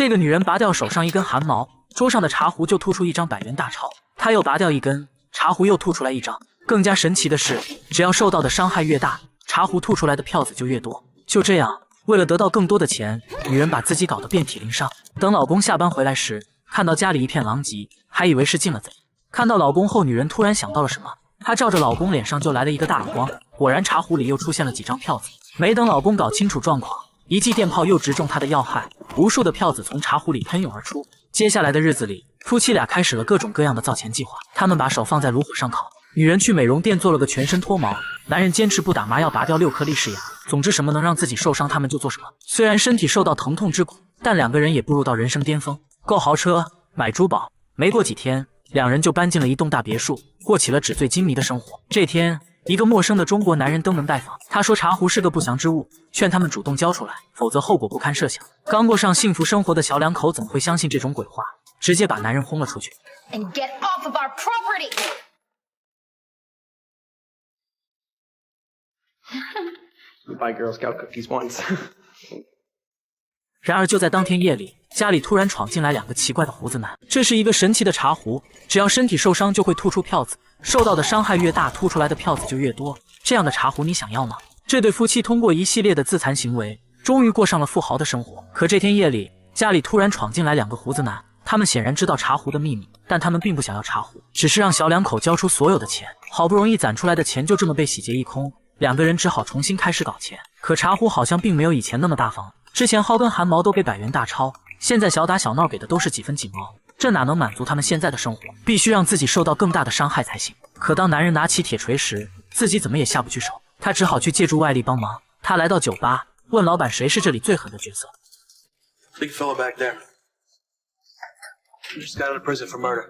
这个女人拔掉手上一根汗毛，桌上的茶壶就吐出一张100元大钞。她又拔掉一根，茶壶又吐出来一张。更加神奇的是，只要受到的伤害越大，茶壶吐出来的票子就越多。就这样，为了得到更多的钱，女人把自己搞得遍体鳞伤。等老公下班回来时，看到家里一片狼藉，还以为是进了贼。看到老公后，女人突然想到了什么，她照着老公脸上就来了一个大耳光。果然茶壶里又出现了几张票子。没等老公搞清楚状况，一记电炮又直中他的要害，无数的票子从茶壶里喷涌而出。接下来的日子里，夫妻俩开始了各种各样的造钱计划。他们把手放在炉火上烤，女人去美容店做了个全身脱毛，男人坚持不打麻要拔掉6颗利氏牙。总之什么能让自己受伤他们就做什么。虽然身体受到疼痛之苦，但两个人也步入到人生巅峰，购豪车，买珠宝。没过几天，两人就搬进了一栋大别墅，过起了纸醉金迷的生活。这天，一个陌生的中国男人登门拜访，他说茶壶是个不祥之物，劝他们主动交出来，否则后果不堪设想。刚过上幸福生活的小两口怎会相信这种鬼话，直接把男人轰了出去。And get off of our property. We buy Girl Scout cookies once. 然而就在当天夜里，家里突然闯进来2个奇怪的胡子男。这是一个神奇的茶壶，只要身体受伤就会吐出票子，受到的伤害越大，吐出来的票子就越多。这样的茶壶你想要吗？这对夫妻通过一系列的自残行为，终于过上了富豪的生活。可这天夜里，家里突然闯进来2个胡子男，他们显然知道茶壶的秘密，但他们并不想要茶壶，只是让小两口交出所有的钱。好不容易攒出来的钱就这么被洗劫一空，两个人只好重新开始搞钱。可茶壶好像并没有以前那么大方，之前薅根汗毛都给100元大钞，现在小打小闹给的都是几分几毛，这哪能满足他们现在的生活？必须让自己受到更大的伤害才行。可当男人拿起铁锤时，自己怎么也下不去手，他只好去借助外力帮忙。他来到酒吧，问老板谁是这里最狠的角色。 Big fella back there. Just got out of prison for murder.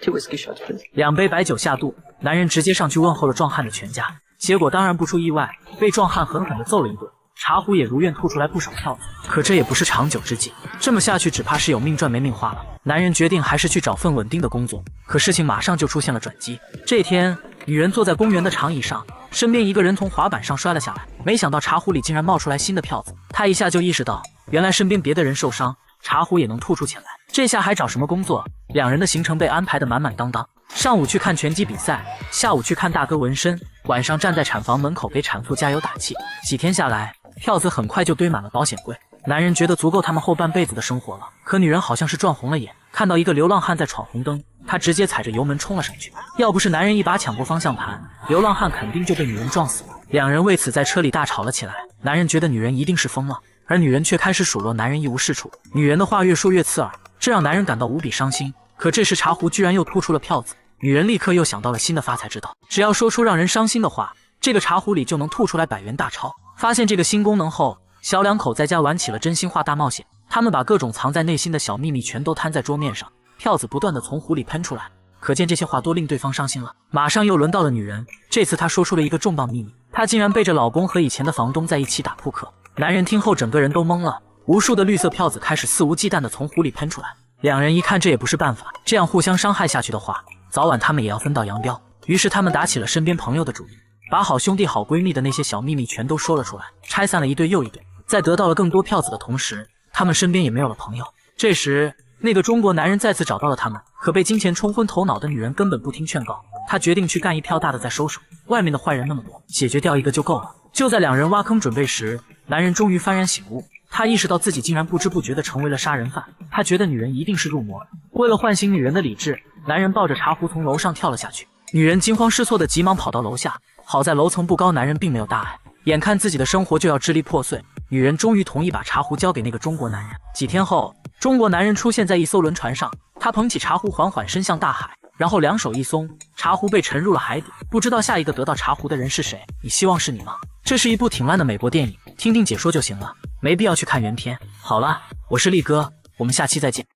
Two whiskey shots, please. 2杯白酒下肚，男人直接上去问候了壮汉的全家，结果当然不出意外，被壮汉狠狠地揍了一顿。茶壶也如愿吐出来不少票子，可这也不是长久之计，这么下去只怕是有命赚没命花了。男人决定还是去找份稳定的工作，可事情马上就出现了转机。这天，女人坐在公园的长椅上，身边一个人从滑板上摔了下来，没想到茶壶里竟然冒出来新的票子，她一下就意识到，原来身边别的人受伤，茶壶也能吐出钱来，这下还找什么工作？两人的行程被安排得满满当当，上午去看拳击比赛，下午去看大哥纹身，晚上站在产房门口给产妇加油打气。几天下来，票子很快就堆满了保险柜。男人觉得足够他们后半辈子的生活了，可女人好像是撞红了眼，看到一个流浪汉在闯红灯，她直接踩着油门冲了上去。要不是男人一把抢过方向盘，流浪汉肯定就被女人撞死了。两人为此在车里大吵了起来。男人觉得女人一定是疯了，而女人却开始数落男人一无是处。女人的话越说越刺耳，这让男人感到无比伤心。可这时茶壶居然又吐出了票子，女人立刻又想到了新的发财之道，只要说出让人伤心的话，这个茶壶里就能吐出来100元大钞。发现这个新功能后，小两口在家玩起了真心话大冒险。他们把各种藏在内心的小秘密全都摊在桌面上，票子不断的从壶里喷出来，可见这些话多令对方伤心了。马上又轮到了女人，这次她说出了一个重磅秘密，她竟然背着老公和以前的房东在一起打扑克。男人听后整个人都懵了，无数的绿色票子开始肆无忌惮的从壶里喷出来。两人一看这也不是办法，这样互相伤害下去的话，早晚他们也要分道扬镳。于是他们打起了身边朋友的主意，把好兄弟好闺蜜的那些小秘密全都说了出来，拆散了一对又一对。在得到了更多票子的同时，他们身边也没有了朋友。这时那个中国男人再次找到了他们，可被金钱冲昏头脑的女人根本不听劝告，她决定去干一票大的再收手，外面的坏人那么多，解决掉一个就够了。就在两人挖坑准备时，男人终于幡然醒悟，他意识到自己竟然不知不觉地成为了杀人犯。他觉得女人一定是入魔了。为了唤醒女人的理智，男人抱着茶壶从楼上跳了下去。女人惊慌失措地急忙跑到楼下，好在楼层不高，男人并没有大碍。眼看自己的生活就要支离破碎，女人终于同意把茶壶交给那个中国男人。几天后，中国男人出现在一艘轮船上，他捧起茶壶缓缓伸向大海，然后两手一松，茶壶被沉入了海底。不知道下一个得到茶壶的人是谁？你希望是你吗？这是一部挺烂的美国电影，听听解说就行了，没必要去看原片。好了，我是力哥，我们下期再见。